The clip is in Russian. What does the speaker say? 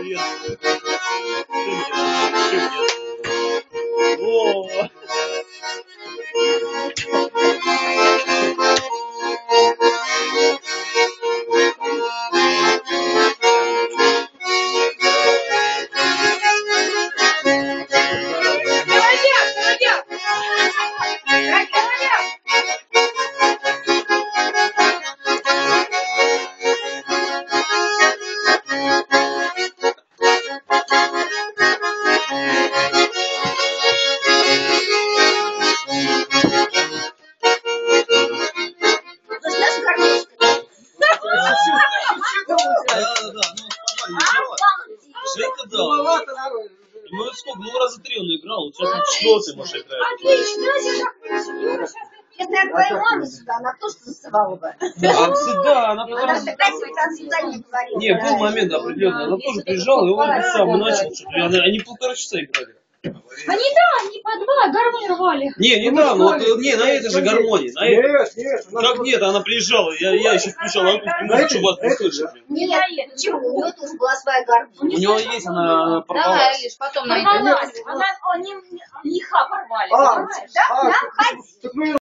приветствую. О! Женька дал. Ну сколько? Ну раза 3 он играл. Вот сейчас на 4-й может играть. Отлично. Если я твою маму сюда, она тоже засывала бы. Да, она Она всегда сюда не говорила. Не, был момент определенный. Она тоже приезжала, и он сам начал. Они 1,5 часа играли. Они по 2 гармонь рвали. Не, недавно, вот, не, на этой же гармонии. Как нет, она приезжала, я еще включал акустику, чтобы вас не слышать. Нет, почему? У нее тоже была своя гармония. У него есть, она порвалась. Давай, лишь потом найдем. Они порвали. Да, ходи.